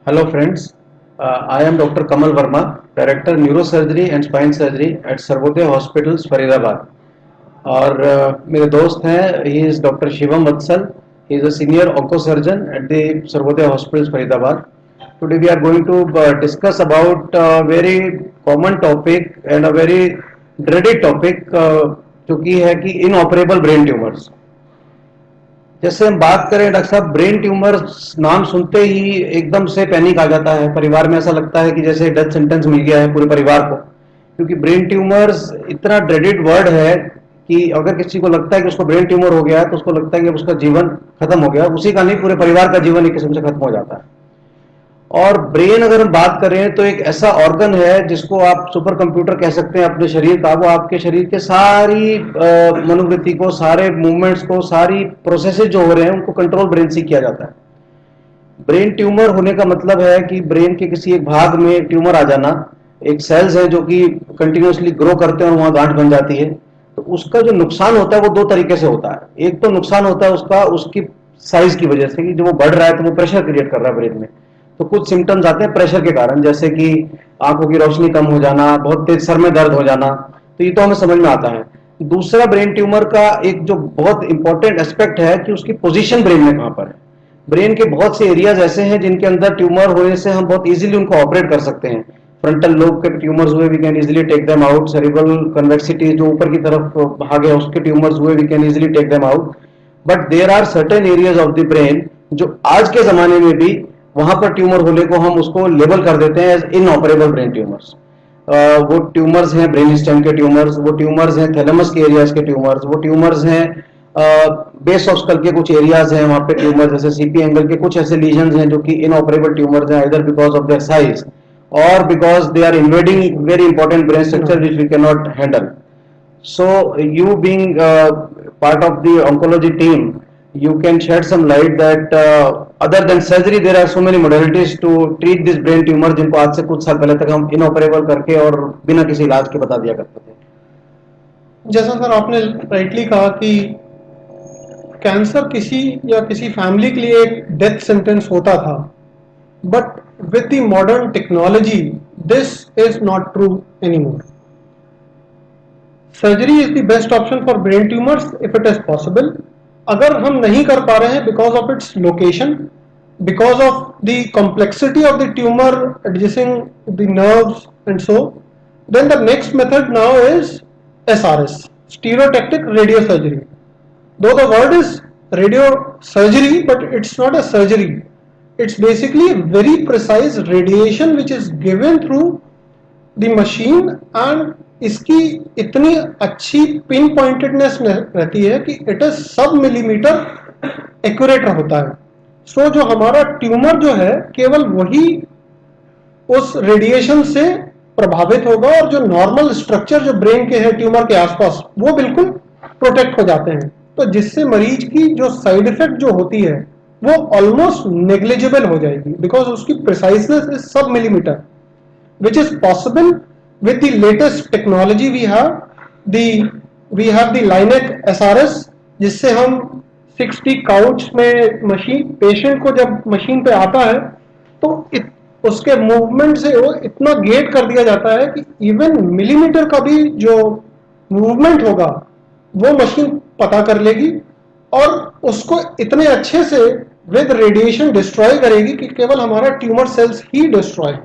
Hello friends, I am Dr. Kamal Verma, Director Neurosurgery and Spine Surgery at Sarvodaya hospitals Faridabad. और मेरे दोस्त हैं, he is doctor Shivam Vatsal, he is a senior onco surgeon at the Sarvodaya hospitals Faridabad. Today we are going to discuss about very common topic and a very dreaded topic, जो कि है कि इनऑपरेबल brain tumours. जैसे हम बात करें डॉक्टर साहब, ब्रेन ट्यूमर नाम सुनते ही एकदम से पैनिक आ जाता है परिवार में। ऐसा लगता है कि जैसे डेथ सेंटेंस मिल गया है पूरे परिवार को, क्योंकि ब्रेन ट्यूमर्स इतना ड्रेडेड वर्ड है कि अगर किसी को लगता है कि उसको ब्रेन ट्यूमर हो गया है तो उसको लगता है कि उसका जीवन खत्म हो गया। उसी का नहीं, पूरे परिवार का जीवन एक किस्म से खत्म हो जाता है। और ब्रेन अगर हम बात करें तो एक ऐसा ऑर्गन है जिसको आप सुपर कंप्यूटर कह सकते हैं अपने शरीर का। वो आपके शरीर के सारी मनोवृत्ति को, सारे मूवमेंट्स को, सारी प्रोसेसेस जो हो रहे हैं उनको कंट्रोल ब्रेन से किया जाता है। ब्रेन ट्यूमर होने का मतलब है कि ब्रेन के किसी एक भाग में एक ट्यूमर आ जाना। एक सेल्स है जो कि कंटिन्यूसली ग्रो करते हैं और वहां गांठ बन जाती है। तो उसका जो नुकसान होता है वो दो तरीके से होता है। एक तो नुकसान होता है उसका उसकी साइज की वजह से, कि जो वो बढ़ रहा है तो वो प्रेशर क्रिएट कर रहा है ब्रेन में। तो कुछ सिम्टम्स आते हैं प्रेशर के कारण, जैसे कि आंखों की रोशनी कम हो जाना, बहुत तेज सर में दर्द हो जाना। तो ये तो हमें समझ में आता है। दूसरा, ब्रेन ट्यूमर का एक जो बहुत इंपॉर्टेंट एस्पेक्ट है कि उसकी पोजीशन ब्रेन में कहां पर है। ब्रेन के बहुत से एरियाज ऐसे हैं जिनके अंदर ट्यूमर होने से हम बहुत इजीली उनको ऑपरेट कर सकते हैं। फ्रंटल लोब के ट्यूमर्स हुए, we can easily take them out. Cerebral convexity जो ऊपर की तरफ भाग है उसके ट्यूमर्स हुए, we can easily take them out. But there are certain areas of the brain जो आज के जमाने में भी वहां पर ट्यूमर होने को हम उसको लेबल कर देते हैं एज इनऑपरेबल ब्रेन ट्यूमर्स। वो ट्यूमर्स हैं ब्रेन स्टेम के ट्यूमर्स, वो ट्यूमर्स हैं थैलेमस के एरियाज के ट्यूमर्स, वो ट्यूमर्स हैं बेस ऑफ स्कल के कुछ एरियाज हैं वहां पे ट्यूमर, जैसे सीपी एंगल के कुछ ऐसे लीजन्स हैं जो कि इनऑपरेबल ट्यूमर्स हैं, either because of their size और because they are invading very important brain structure which we can not handle. So you being part of the oncology team, you can shed some light that other than surgery there are so many modalities to treat this brain tumor जिनको आज से कुछ साल पहले तक हम inoperable करके और बिना किसी इलाज के बता दिया करते थे। जैसा सर आपने राइटली कहा कि कैंसर किसी या किसी फैमिली के लिए एक डेथ सेंटेंस होता था, but with the modern technology this is not true anymore. Surgery is the best option for brain tumours if it is possible. अगर हम नहीं कर पा रहे हैं because of its location, because of the complexity of the tumour adjacing the nerves and so, then the next method now is SRS, stereotactic radiosurgery. Though the word is radiosurgery, but it's not a surgery. It's basically very precise radiation which is given through the machine, and इसकी इतनी अच्छी pin pointedness रहती है कि it is sub millimetre accurate होता है. सो जो हमारा ट्यूमर जो है केवल वही उस रेडिएशन से प्रभावित होगा, और जो नॉर्मल स्ट्रक्चर जो ब्रेन के है ट्यूमर के आसपास वो बिल्कुल प्रोटेक्ट हो जाते हैं. तो जिससे मरीज की जो साइड इफेक्ट जो होती है वो ऑलमोस्ट नेग्लिजिबल हो जाएगी, बिकॉज उसकी preciseness is sub millimetre, which is possible with the latest technology. We have the linac SRS, जिससे हम 60 काउच में मशीन पेशेंट को जब मशीन पे आता है तो उसके मूवमेंट से वो इतना गेट कर दिया जाता है कि इवन मिलीमीटर का भी जो मूवमेंट होगा वो मशीन पता कर लेगी, और उसको इतने अच्छे से विद रेडिएशन डिस्ट्रॉय करेगी कि केवल हमारा tumour cells he destroy.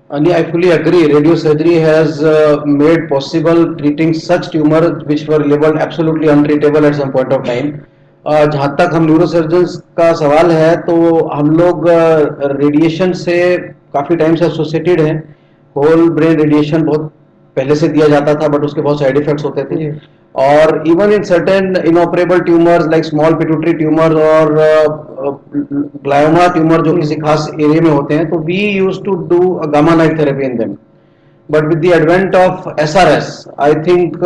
And I fully agree. Radiosurgery has made possible treating such tumors which were labeled absolutely untreatable at some point of time. जहाँ तक हम न्यूरोसर्जन्स का सवाल है तो हम लोग रेडिएशन से काफ़ी टाइम से एसोसिएटेड हैं. होल ब्रेन रेडिएशन बहुत पहले से दिया जाता था, बट उसके बहुत साइड इफेक्ट्स होते थे. और even in certain inoperable tumours like small pituitary tumour और ग्लायोमा ट्यूमर जो किसी खास एरिया में होते हैं, तो we use to do gamma knife therapy in them. But with the advent of SRS I think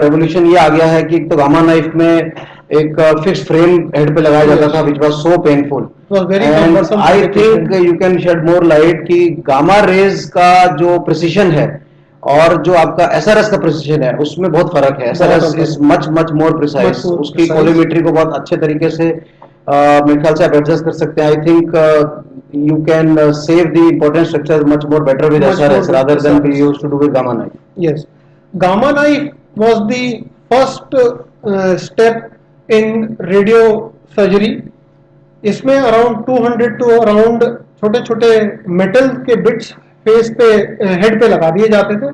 revolution ये आ गया है कि तो गामा नाइफ में एक फिक्स्ड फ्रेम हेड पे लगाया जाता था which was so painful. And I think you can shade more light कि गामा रेज का जो प्रिसिशन है और जो आपका SRS का प्रिसिशन है उसमें बहुत फर्क है. SRS is much much more precise. उसकी कोलिमेट्री को बहुत अच्छे तरीके से मेरे ख्याल से आप एडजस्ट कर सकते हैं. I think you can save the important structure much more better with Much more SRS with rather than we SRS. used to do with gamma knife. Yes, gamma knife was the first step in radio surgery. इसमें around 200 to around छोटे छोटे metal के bits face पे head पे लगा दिए जाते थे.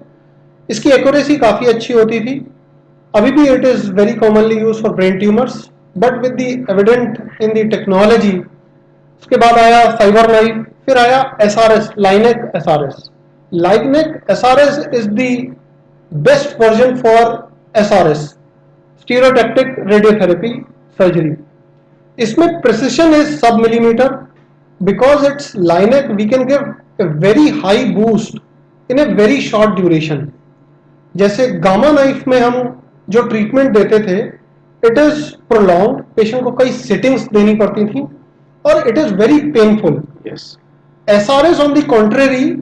इसकी एक्यूरेसी काफ़ी अच्छी होती थी. अभी भी it is very commonly use for brain tumours, but with the evident in the technology. उसके बाद आया फाइबर नाइफ, फिर आया SRS, linac SRS. Linac SRS is the best version for SRS, stereotactic radiotherapy surgery. इसमें precision is sub millimetre. Because it's linac we can give a very high boost in a very short duration. जैसे gamma knife में हम जो treatment देते थे, it is prolong, patient को कई sittings देनी पड़ती थी और it is very painful. Yes. SRS on the contrary,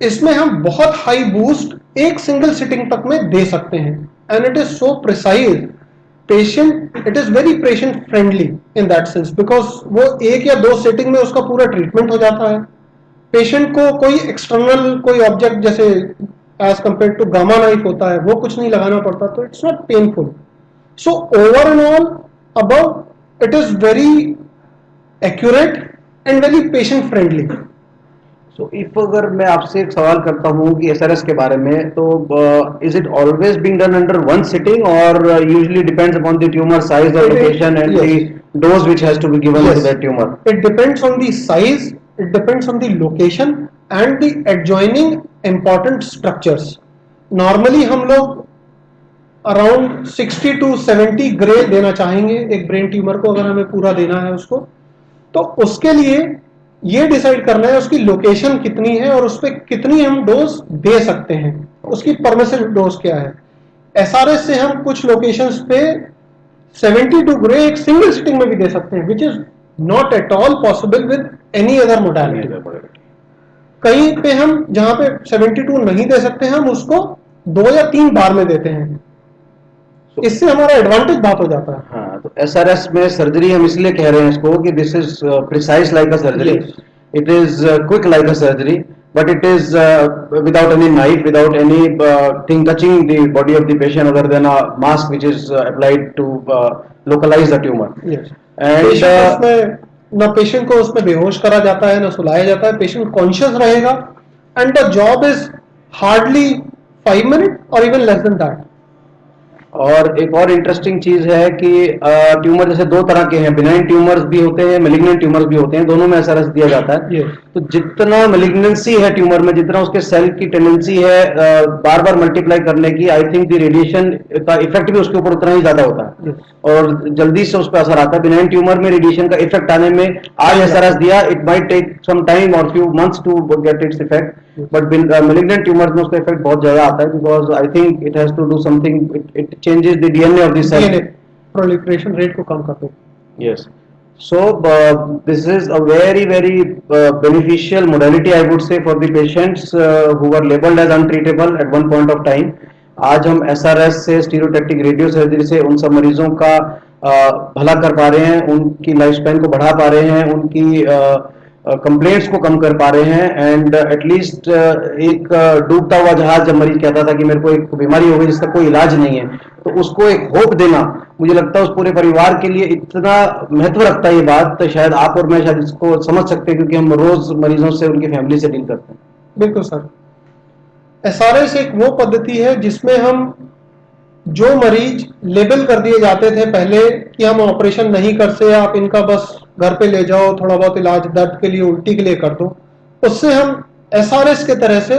इसमें हम बहुत हाई बूस्ट एक सिंगल सिटिंग तक में दे सकते हैं. And it is so precise. Patient, it is very patient friendly in that sense, because वो एक या दो सेटिंग में उसका पूरा ट्रीटमेंट हो जाता है. पेशेंट को कोई एक्सटर्नल कोई ऑब्जेक्ट जैसे as compare to gamma knife होता है वो कुछ नहीं लगाना पड़ता, तो it's not painful. So over and all above it is very accurate and very patient friendly. So if अगर मैं आपसे एक सवाल करता हूँ कि SRS के बारे में, तो is it always being done under one sitting or usually depends upon the tumor size or location and Yes. the dose which has to be given Yes. to that tumor? It depends on the size, it depends on the location and the adjoining important structures. Normally हम लोग around 60 to 70 grey देना चाहेंगे एक brain tumour को, अगर हमें पूरा देना है उसको. तो उसके लिए ये डिसाइड करना है उसकी लोकेशन कितनी है और उस पर कितनी हम डोज दे सकते हैं, उसकी परमिसिव डोज क्या है. SRS से हम कुछ लोकेशंस पे 72 ग्रे एक सिंगल सिटिंग में भी दे सकते हैं, which is not at all possible with any other modality. कहीं पे हम जहां पे 72 नहीं दे सकते, हम उसको 2 या 3 बार में देते हैं. इससे हमारा एडवांटेज बहुत हो जाता है. हाँ, तो SRS में सर्जरी हम इसलिए कह रहे हैं इसको कि this is precise like a surgery. Yes. It is quick like a surgery, but it is without any knife, without any thing touching the body of the patient other than a mask which is applied to localize the tumor. Yes. And उसमें ना patient को उसमें बेहोश करा जाता है ना सुलाया जाता है. पेशेंट कॉन्शियस रहेगा and the job is hardly 5 minute और इवन लेस देन दैट. और एक और इंटरेस्टिंग चीज है कि ट्यूमर जैसे दो तरह के हैं, बिनाइन ट्यूमर्स भी होते हैं, मेलिग्नेंट ट्यूमर्स भी होते हैं, दोनों में SRS दिया जाता है. Yes. तो जितना मेलिग्नेंसी है ट्यूमर में, जितना उसके सेल की टेंडेंसी है बार बार मल्टीप्लाई करने की, आई थिंक द रेडिएशन का इफेक्ट भी उसके ऊपर उतना ही ज्यादा होता है. Yes. और जल्दी से उस पर असर आता है. बिनाइन ट्यूमर में रेडिएशन का इफेक्ट आने में आज SRS दिया, it might take some time और few months to get its effect. But malignant tumours में उसका इफेक्ट बहुत ज्यादा आता है, because I think it has to do something, it changes the DNA of the cell. DNA proliferation rate को कम करते हैं. Yes. So this is a very beneficial modality, I would say, for the patients who were labeled as untreatable at one point of time. आज हम SRS से, stereotactic radio surgery से उन सब मरीजों का भला कर पा रहे हैं, उनकी लाइफ स्पैन को बढ़ा पा रहे हैं, उनकी कंप्लेंट्स को कम कर पा रहे हैं. एंड एटलीस्ट एक डूबता हुआ जहाज जब मरीज कहता था कि मेरे को एक बीमारी हो गई जिसका कोई इलाज नहीं है, तो उसको एक होप देना, मुझे लगता है उस पूरे परिवार के लिए इतना महत्व रखता है ये बात, तो शायद आप और मैं शायद इसको समझ सकते हैं, क्योंकि हम रोज मरीजों से, उनकी फैमिली से डील करते हैं. बिल्कुल सर. SRS एक वो पद्धति है जिसमें हम जो मरीज लेबल कर दिए जाते थे पहले कि हम ऑपरेशन नहीं करते, आप इनका बस घर पे ले जाओ, थोड़ा बहुत इलाज दर्द के लिए, उल्टी के लिए कर दो, उससे हम SRS के तरह से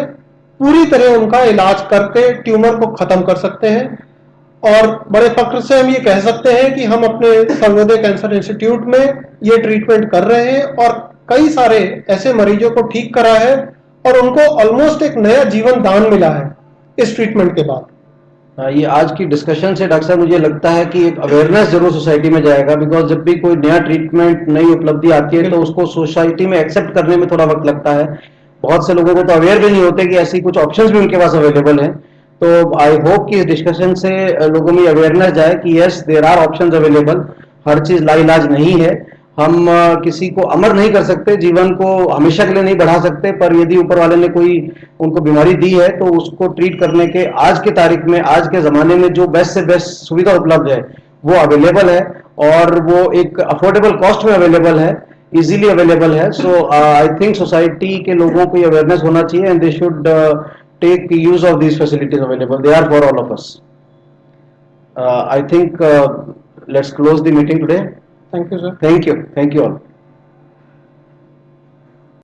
पूरी तरह उनका इलाज करके ट्यूमर को खत्म कर सकते हैं. और बड़े फख्र से हम ये कह सकते हैं कि हम अपने सर्वोदय कैंसर इंस्टीट्यूट में ये ट्रीटमेंट कर रहे हैं और कई सारे ऐसे मरीजों को ठीक करा है और उनको ऑलमोस्ट एक नया जीवन दान मिला है इस ट्रीटमेंट के बाद. ये आज की डिस्कशन से डॉक्टर साहब मुझे लगता है कि एक अवेयरनेस जरूर सोसाइटी में जाएगा, बिकॉज जब भी कोई नया ट्रीटमेंट, नई उपलब्धि आती है तो उसको सोसाइटी में एक्सेप्ट करने में थोड़ा वक्त लगता है. बहुत से लोगों को तो अवेयर भी नहीं होते कि ऐसी कुछ ऑप्शंस भी उनके पास अवेलेबल हैं. तो आई होप कि इस डिस्कशन से लोगों में अवेयरनेस जाए कि yes, there are options available. हर चीज लाइलाज नहीं है. हम किसी को अमर नहीं कर सकते, जीवन को हमेशा के लिए नहीं बढ़ा सकते, पर यदि ऊपर वाले ने कोई उनको बीमारी दी है तो उसको ट्रीट करने के आज के तारीख में, आज के ज़माने में जो बेस्ट से बेस्ट सुविधा उपलब्ध है वो अवेलेबल है, और वो एक अफोर्डेबल कॉस्ट में अवेलेबल है, इजीली अवेलेबल है. सो आई थिंक सोसाइटी के लोगों को ये अवेयरनेस होना चाहिए, and they should take use of these facilities available. They are for all of us. I think let's close the meeting today. Thank you, sir. Thank you all.